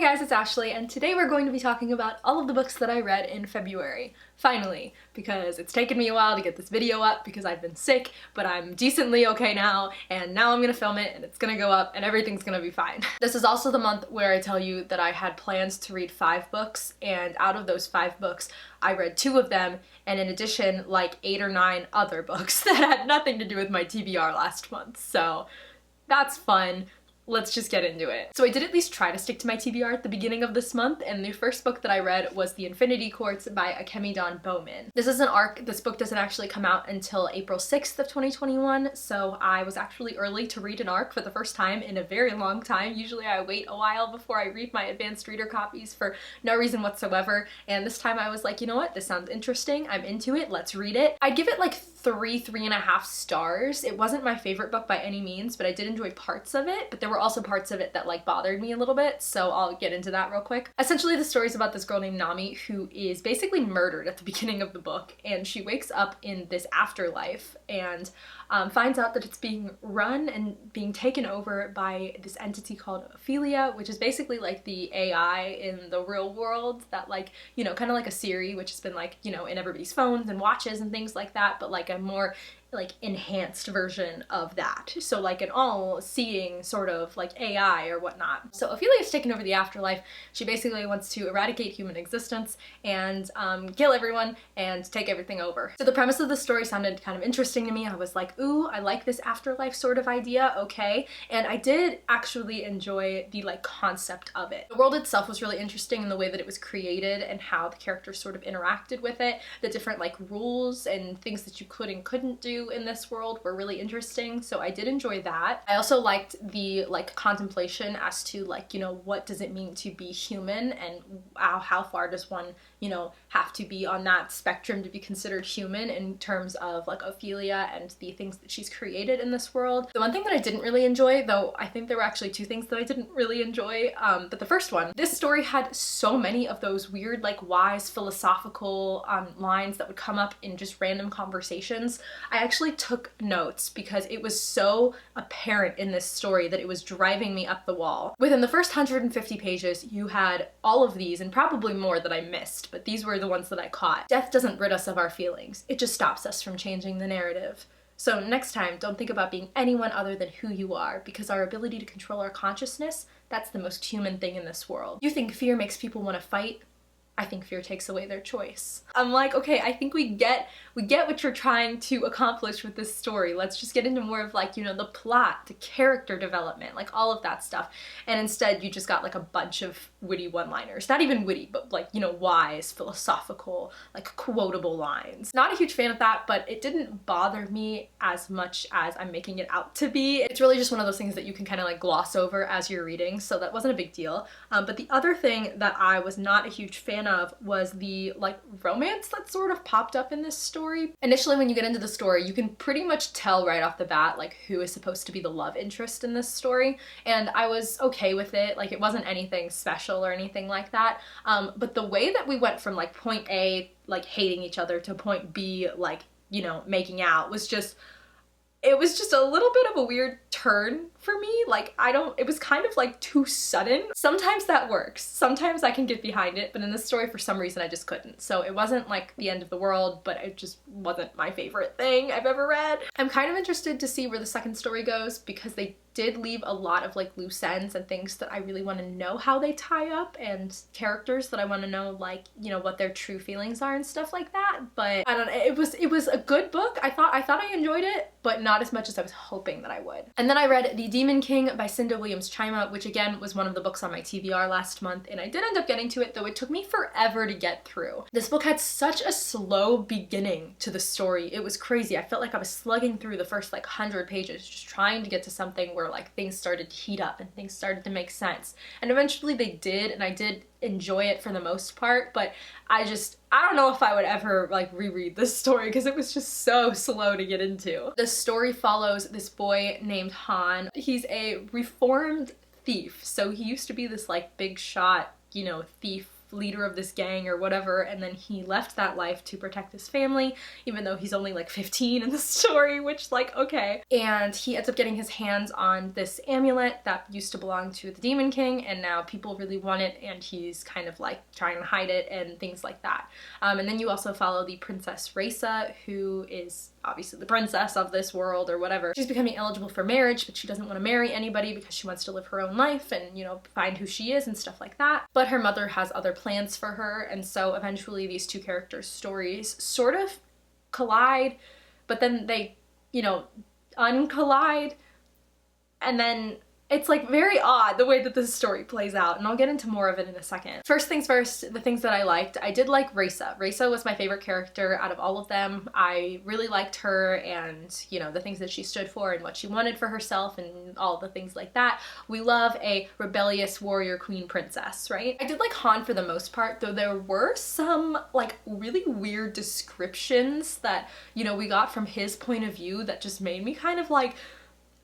Hey guys, it's Ashley, and today we're going to be talking about all of the books that I read in February. Finally, because it's taken me a while to get this video up because I've been sick, but I'm decently okay now, and now I'm gonna film it, and it's gonna go up, and everything's gonna be fine. This is also the month where I tell you that I had plans to read 5 books, and out of those 5 books, I read 2 of them, and in addition, like 8 or 9 other books that had nothing to do with my TBR last month, so that's fun. Let's just get into it. So I did at least try to stick to my TBR at the beginning of this month, and the first book that I read was The Infinity Quartz by Akemi Bowman. This is an arc. This book doesn't actually come out until April 6th of 2021, so I was actually early to read an arc for the first time in a very long time. Usually I wait a while before I read my advanced reader copies for no reason whatsoever, and this time I was like, you know what, this sounds interesting, I'm into it, let's read it. I'd give it like 3.5 stars. It wasn't my favorite book by any means, but I did enjoy parts of it, but there were also parts of it that like bothered me a little bit, so I'll get into that real quick. Essentially, the story is about this girl named Namey who is basically murdered at the beginning of the book, and she wakes up in this afterlife and finds out that it's being run and being taken over by this entity called Ophelia, which is basically like the AI in the real world that, like, you know, kind of like a Siri, which has been like, you know, in everybody's phones and watches and things like that, but like a more like enhanced version of that. So like an all-seeing sort of like AI or whatnot. So Ophelia's taken over the afterlife. She basically wants to eradicate human existence and kill everyone and take everything over. So the premise of the story sounded kind of interesting to me. I was like, ooh, I like this afterlife sort of idea, okay. And I did actually enjoy the like concept of it. The world itself was really interesting in the way that it was created and how the characters sort of interacted with it. The different like rules and things that you could and couldn't do in this world were really interesting, so I did enjoy that. I also liked the like contemplation as to like, you know, what does it mean to be human and how far does one, you know, have to be on that spectrum to be considered human in terms of like Ophelia and the things that she's created in this world. The one thing that I didn't really enjoy, though I think there were actually 2 things that I didn't really enjoy, but the first one, this story had so many of those weird like wise philosophical lines that would come up in just random conversations. I actually took notes because it was so apparent in this story that it was driving me up the wall. Within the first 150 pages, you had all of these and probably more that I missed, but these were the ones that I caught. Death doesn't rid us of our feelings. It just stops us from changing the narrative. So next time, don't think about being anyone other than who you are, because our ability to control our consciousness, that's the most human thing in this world. You think fear makes people want to fight? I think fear takes away their choice. I'm like, okay, I think we get what you're trying to accomplish with this story. Let's just get into more of like, you know, the plot, the character development, like all of that stuff. And instead you just got like a bunch of witty one-liners. Not even witty, but like, you know, wise, philosophical, like quotable lines. Not a huge fan of that, but it didn't bother me as much as I'm making it out to be. It's really just one of those things that you can kind of like gloss over as you're reading, so that wasn't a big deal. But the other thing that I was not a huge fan of was the like romance that sort of popped up in this story. Initially, when you get into the story, you can pretty much tell right off the bat like who is supposed to be the love interest in this story, and I was okay with it. Like, it wasn't anything special or anything like that, but the way that we went from like point A, like hating each other, to point B, like, you know, making out, was just, it was just a little bit of a weird turn for me. Like, it was kind of like too sudden. Sometimes that works. Sometimes I can get behind it, but in this story, for some reason, I just couldn't. So it wasn't like the end of the world, but it just wasn't my favorite thing I've ever read. I'm kind of interested to see where the second story goes, because they did leave a lot of like loose ends and things that I really want to know how they tie up, and characters that I want to know, like, you know, what their true feelings are and stuff like that. But I don't know, it was a good book. I thought I enjoyed it, but not as much as I was hoping that I would. And then I read The Demon King by Cinda Chima, which again was one of the books on my TBR last month, and I did end up getting to it, though it took me forever to get through. This book had such a slow beginning to the story. It was crazy. I felt like I was slugging through the first like 100 pages just trying to get to something where like things started to heat up and things started to make sense. And eventually they did, and I did enjoy it for the most part, but I don't know if I would ever like reread this story because it was just so slow to get into. The story follows this boy named Han. He's a reformed thief. So he used to be this like big shot, you know, thief leader of this gang or whatever, and then he left that life to protect his family, even though he's only like 15 in the story, which, like, okay. And he ends up getting his hands on this amulet that used to belong to the Demon King, and now people really want it, and he's kind of like trying to hide it and things like that. And then you also follow the Princess Raisa, who is obviously the princess of this world or whatever. She's becoming eligible for marriage, but she doesn't want to marry anybody because she wants to live her own life and, you know, find who she is and stuff like that. But her mother has other plans for her, and so eventually these two characters' stories sort of collide, but then they, you know, uncollide, and then it's like very odd the way that this story plays out, and I'll get into more of it in a second. First things first, the things that I liked. I did like Raisa. Raisa was my favorite character out of all of them. I really liked her, and, you know, the things that she stood for and what she wanted for herself and all the things like that. We love a rebellious warrior queen princess, right? I did like Han for the most part, though there were some like really weird descriptions that, you know, we got from his point of view that just made me kind of like,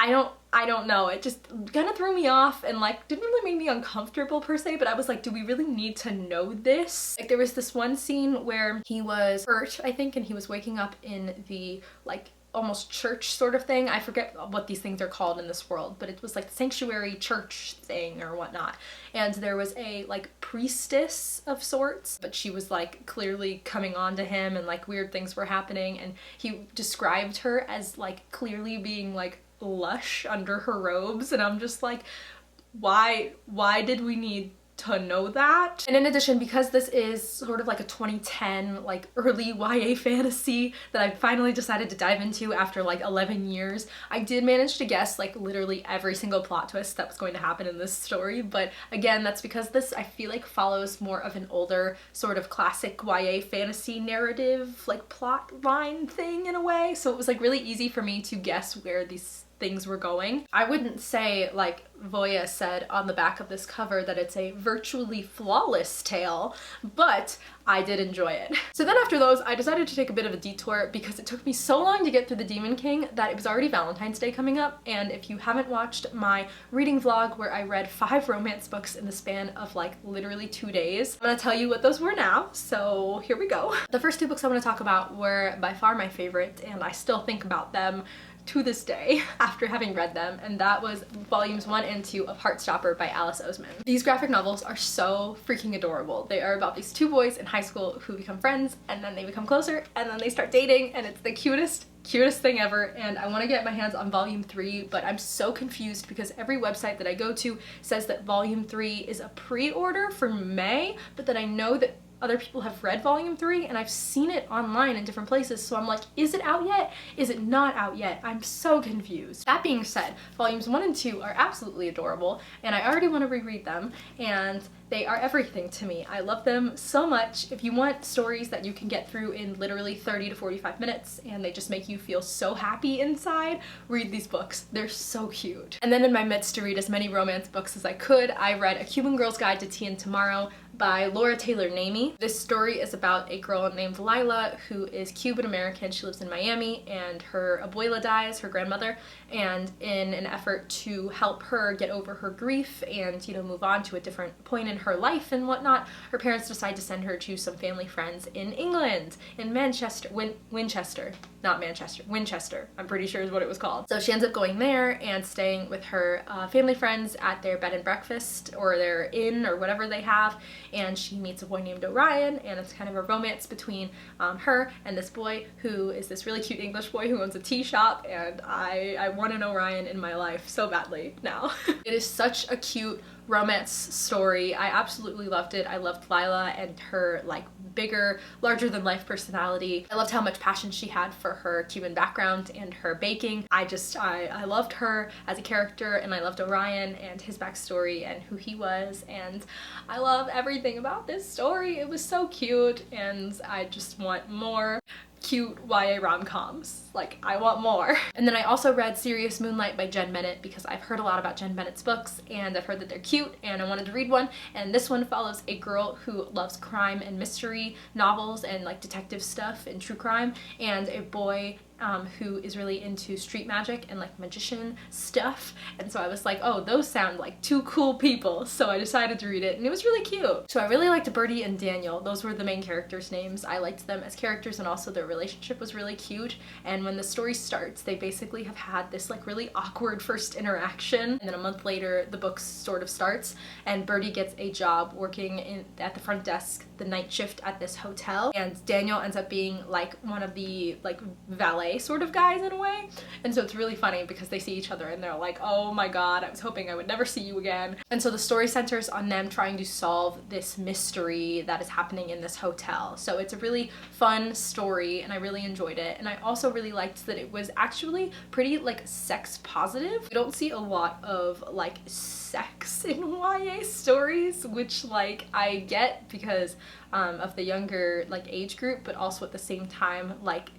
I don't know, it just kind of threw me off and like didn't really make me uncomfortable per se, but I was like, do we really need to know this? Like there was this one scene where he was hurt, I think, and he was waking up in the like almost church sort of thing. I forget what these things are called in this world, but it was like the sanctuary church thing or whatnot. And there was a like priestess of sorts, but she was like clearly coming on to him and like weird things were happening, and he described her as like clearly being like lush under her robes, and I'm just like, why did we need to know that? And in addition, because this is sort of like a 2010 like early YA fantasy that I finally decided to dive into after like 11 years, I did manage to guess like literally every single plot twist that was going to happen in this story. But again, that's because this, I feel like, follows more of an older sort of classic YA fantasy narrative like plot line thing in a way, so it was like really easy for me to guess where these things were going. I wouldn't say, like Voya said on the back of this cover, that it's a virtually flawless tale, but I did enjoy it. So then after those, I decided to take a bit of a detour because it took me so long to get through the Demon King that it was already Valentine's Day coming up, and if you haven't watched my reading vlog where I read 5 romance books in the span of like literally 2 days, I'm gonna tell you what those were now, so here we go. The first 2 books I want to talk about were by far my favorite, and I still think about them to this day after having read them, and that was volumes 1 and 2 of Heartstopper by Alice Oseman. These graphic novels are so freaking adorable. They are about these 2 boys in high school who become friends, and then they become closer, and then they start dating, and it's the cutest thing ever. And I want to get my hands on volume 3, but I'm so confused because every website that I go to says that volume 3 is a pre-order for May, but then I know that other people have read volume 3 and I've seen it online in different places, so I'm like, is it out yet? Is it not out yet? I'm so confused. That being said, volumes 1 and 2 are absolutely adorable, and I already want to reread them, and they are everything to me. I love them so much. If you want stories that you can get through in literally 30 to 45 minutes and they just make you feel so happy inside, read these books. They're so cute. And then in my midst to read as many romance books as I could, I read A Cuban Girl's Guide to Tea and Tomorrow by Laura Taylor Namey. This story is about a girl named Lila who is Cuban American. She lives in Miami, and her abuela dies, her grandmother, and in an effort to help her get over her grief and, you know, move on to a different point in her life and whatnot, her parents decide to send her to some family friends in England, in Winchester, not Manchester, Winchester, I'm pretty sure is what it was called. So she ends up going there and staying with her family friends at their bed and breakfast, or their inn, or whatever they have, and she meets a boy named Orion, and it's kind of a romance between her and this boy who is this really cute English boy who owns a tea shop, and I want an Orion in my life so badly now. It is such a cute romance story. I absolutely loved it. I loved Lila and her like bigger, larger than life personality. I loved how much passion she had for her Cuban background and her baking. I loved her as a character, and I loved Orion and his backstory and who he was, and I love everything about this story. It was so cute, and I just want more cute YA rom-coms. Like, I want more. And then I also read Sirius Moonlight by Jen Mennit because I've heard a lot about Jen Bennett's books, and I've heard that they're cute, and I wanted to read one. And this one follows a girl who loves crime and mystery novels and like detective stuff and true crime, and a boy who is really into street magic and like magician stuff, and so I was like, oh, those sound like two cool people, so I decided to read it, and it was really cute. So I really liked Birdie and Daniel. Those were the main characters' names. I liked them as characters, and also their relationship was really cute. And when the story starts, they basically have had this like really awkward first interaction, and then a month later the book sort of starts, and Birdie gets a job working at the front desk, the night shift at this hotel, and Daniel ends up being like one of the like valet sort of guys in a way. And so it's really funny because they see each other and they're like, oh my god, I was hoping I would never see you again. And so the story centers on them trying to solve this mystery that is happening in this hotel. So it's a really fun story, and I really enjoyed it. And I also really liked that it was actually pretty like sex positive. We don't see a lot of like sex in YA stories, which like I get because of the younger like age group, but also at the same time like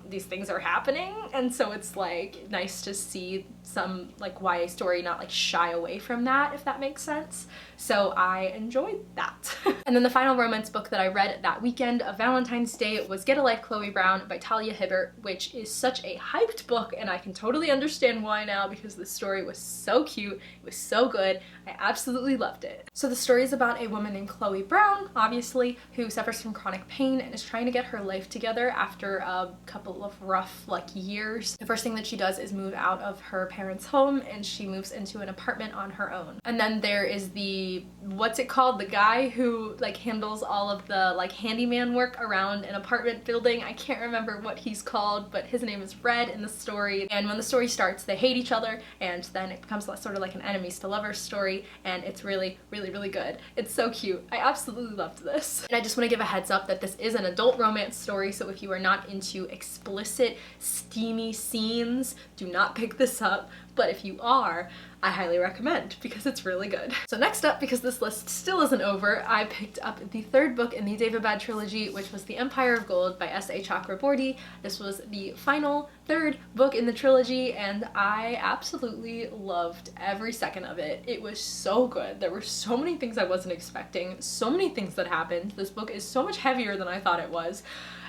these things are happening, and so it's like nice to see some like YA story not like shy away from that, if that makes sense. So I enjoyed that. And then the final romance book that I read that weekend of Valentine's Day was Get a Life, Chloe Brown by Talia Hibbert, which is such a hyped book, and I can totally understand why now because the story was so cute, it was so good, I absolutely loved it. So the story is about a woman named Chloe Brown, obviously, who suffers from chronic pain and is trying to get her life together after a couple of rough like years. The first thing that she does is move out of her parents' home, and she moves into an apartment on her own. And then there is the, what's it called, the guy who like handles all of the like handyman work around an apartment building. I can't remember what he's called, but his name is Red in the story. And when the story starts, they hate each other, and then it becomes sort of like an enemies to lovers story, and it's really, really, really good. It's so cute. I absolutely loved this. And I just want to give a heads up that this is an adult romance story, so if you are not into explicit, steamy scenes, do not pick this up. But if you are, I highly recommend because it's really good. So next up, because this list still isn't over, I picked up the third book in the Daevabad trilogy, which was The Empire of Gold by S.A. Chakraborty. This was the final third book in the trilogy, and I absolutely loved every second of it. It was so good. There were so many things I wasn't expecting, so many things that happened. This book is so much heavier than I thought it was.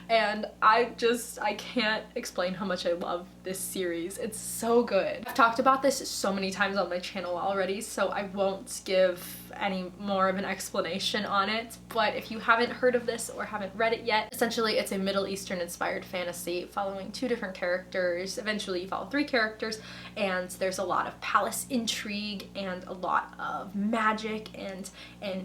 And I can't explain how much I love this series. It's so good. I've talked about this so many times on my channel already, so I won't give any more of an explanation on it, but if you haven't heard of this or haven't read it yet, essentially it's a Middle Eastern inspired fantasy following two different characters. Eventually you follow three characters, and there's a lot of palace intrigue and a lot of magic and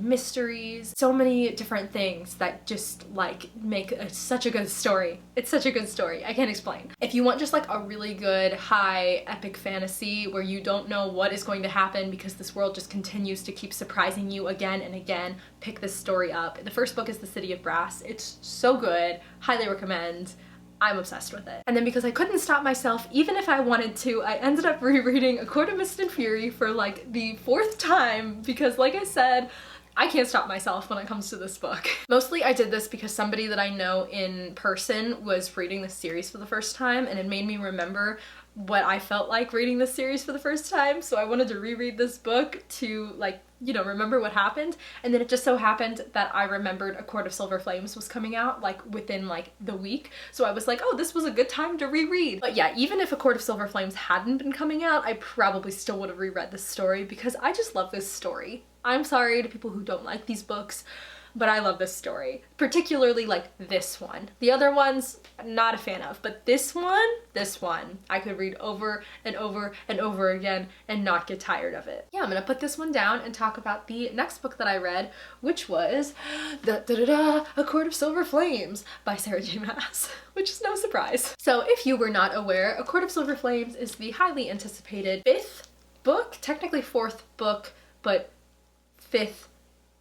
mysteries. So many different things that just like make such a good story. It's such a good story. I can't explain. If you want just like a really good high epic fantasy where you don't know what is going to happen because this world just continues to keep surprising you again and again, pick this story up. The first book is The City of Brass. It's so good. Highly recommend. I'm obsessed with it. And then because I couldn't stop myself, even if I wanted to, I ended up rereading A Court of Mist and Fury for like the fourth time because, like I said, I can't stop myself when it comes to this book. Mostly I did this because somebody that I know in person was reading this series for the first time, and it made me remember what I felt like reading this series for the first time, so I wanted to reread this book to like, you know, remember what happened. And then it just so happened that I remembered A Court of Silver Flames was coming out like within like the week, so I was like, oh, this was a good time to reread. But yeah, even if A Court of Silver Flames hadn't been coming out, I probably still would have reread this story because I just love this story. I'm sorry to people who don't like these books, but I love this story. Particularly like this one. The other ones, not a fan of, but this one, I could read over and over and over again and not get tired of it. Yeah, I'm gonna put this one down and talk about the next book that I read, which was A Court of Silver Flames by Sarah J. Maas, which is no surprise. So if you were not aware, A Court of Silver Flames is the highly anticipated fifth book, technically fourth book, but fifth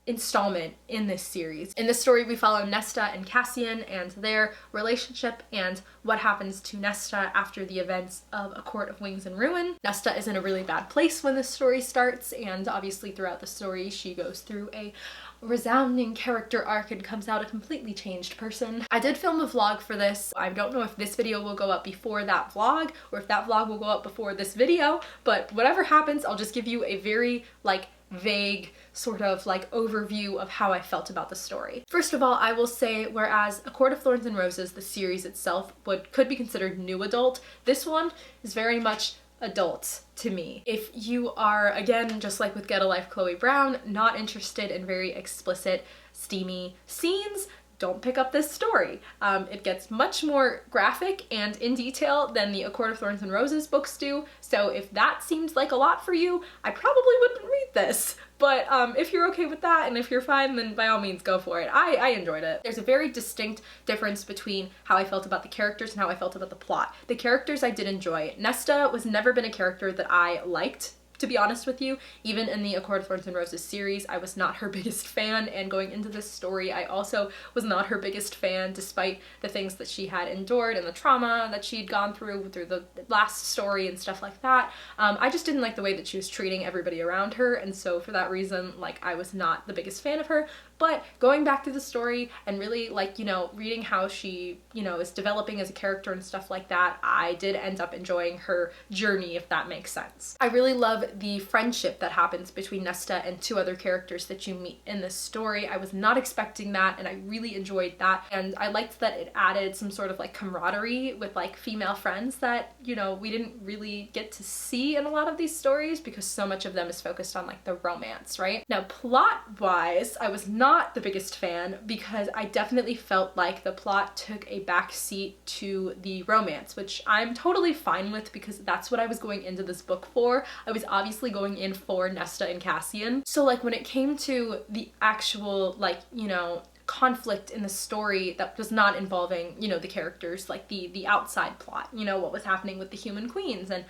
installment in this series. In this story, we follow Nesta and Cassian and their relationship and what happens to Nesta after the events of A Court of Wings and Ruin. Nesta is in a really bad place when this story starts, and obviously throughout the story she goes through a resounding character arc and comes out a completely changed person. I did film a vlog for this. I don't know if this video will go up before that vlog or if that vlog will go up before this video, but whatever happens, I'll just give you a very like vague sort of like overview of how I felt about the story. First of all, I will say, whereas A Court of Thorns and Roses, the series itself, could be considered new adult, this one is very much adult to me. If you are, again, just like with Get a Life Chloe Brown, not interested in very explicit, steamy scenes, don't pick up this story. It gets much more graphic and in detail than the A Court of Thorns and Roses books do, so if that seems like a lot for you, I probably wouldn't read this. But if you're okay with that and if you're fine, then by all means go for it. I enjoyed it. There's a very distinct difference between how I felt about the characters and how I felt about the plot. The characters I did enjoy. Nesta was never been a character that I liked, to be honest with you. Even in the A Court of Thorns and Roses series, I was not her biggest fan, and going into this story, I also was not her biggest fan, despite the things that she had endured and the trauma that she'd gone through the last story and stuff like that. I just didn't like the way that she was treating everybody around her, and so for that reason, like, I was not the biggest fan of her. But going back to the story and really, like, you know, reading how she, you know, is developing as a character and stuff like that, I did end up enjoying her journey, if that makes sense. I really love the friendship that happens between Nesta and two other characters that you meet in this story. I was not expecting that, and I really enjoyed that. And I liked that it added some sort of like camaraderie with like female friends that, you know, we didn't really get to see in a lot of these stories because so much of them is focused on like the romance, right? Now, plot-wise, I was not the biggest fan because I definitely felt like the plot took a back seat to the romance, which I'm totally fine with because that's what I was going into this book for. I was obviously going in for Nesta and Cassian. So like when it came to the actual, like, you know, conflict in the story that was not involving, you know, the characters, like the outside plot, you know, what was happening with the human queens and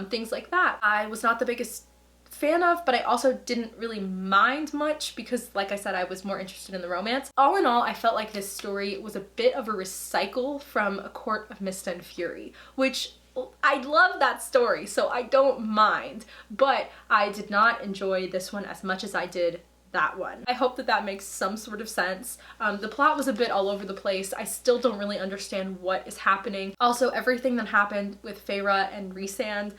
things like that, I was not the biggest fan of, but I also didn't really mind much because, like I said, I was more interested in the romance. All in all, I felt like this story was a bit of a recycle from A Court of Mist and Fury, which I love that story, so I don't mind, but I did not enjoy this one as much as I did that one. I hope that that makes some sort of sense. The plot was a bit all over the place. I still don't really understand what is happening. Also, everything that happened with Feyre and Rhysand,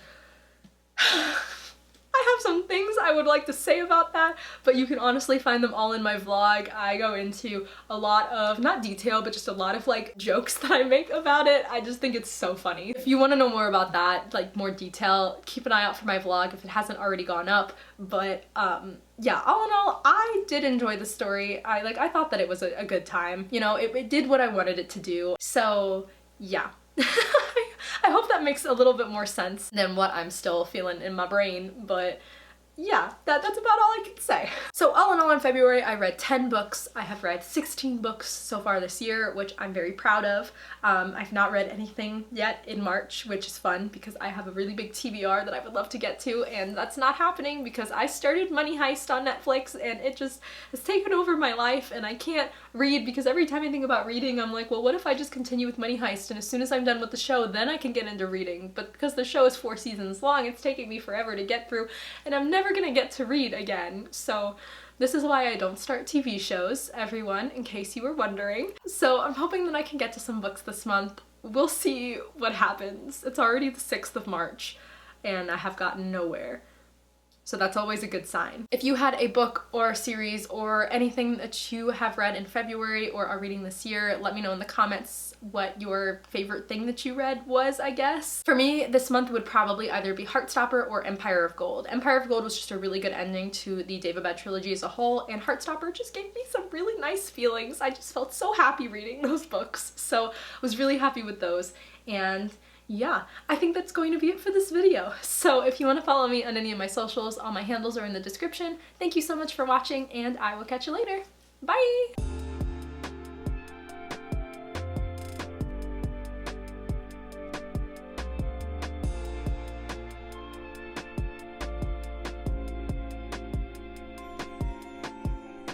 I have some things I would like to say about that, but you can honestly find them all in my vlog. I go into a lot of, not detail, but just a lot of like jokes that I make about it. I just think it's so funny. If you want to know more about that, like more detail, keep an eye out for my vlog if it hasn't already gone up. But yeah, all in all, I did enjoy the story. I thought that it was a good time. You know, it did what I wanted it to do. So yeah. I hope that makes a little bit more sense than what I'm still feeling in my brain, but yeah, that's about all I can say. So all in all, in February, I read 10 books. I have read 16 books so far this year, which I'm very proud of. I've not read anything yet in March, which is fun because I have a really big TBR that I would love to get to, and that's not happening because I started Money Heist on Netflix and it just has taken over my life, and I can't read because every time I think about reading, I'm like, well, what if I just continue with Money Heist and as soon as I'm done with the show, then I can get into reading. But because the show is 4 seasons long, it's taking me forever to get through, and I'm never gonna get to read again. So this is why I don't start TV shows, everyone, in case you were wondering. So I'm hoping that I can get to some books this month. We'll see what happens. It's already the 6th of March and I have gotten nowhere. So that's always a good sign. If you had a book or a series or anything that you have read in February or are reading this year, let me know in the comments what your favorite thing that you read was, I guess. For me, this month would probably either be Heartstopper or Empire of Gold. Empire of Gold was just a really good ending to the Daevabad trilogy as a whole, and Heartstopper just gave me some really nice feelings. I just felt so happy reading those books, so I was really happy with those. And yeah, I think that's going to be it for this video. So if you want to follow me on any of my socials, all my handles are in the description. Thank you so much for watching, and I will catch you later. Bye!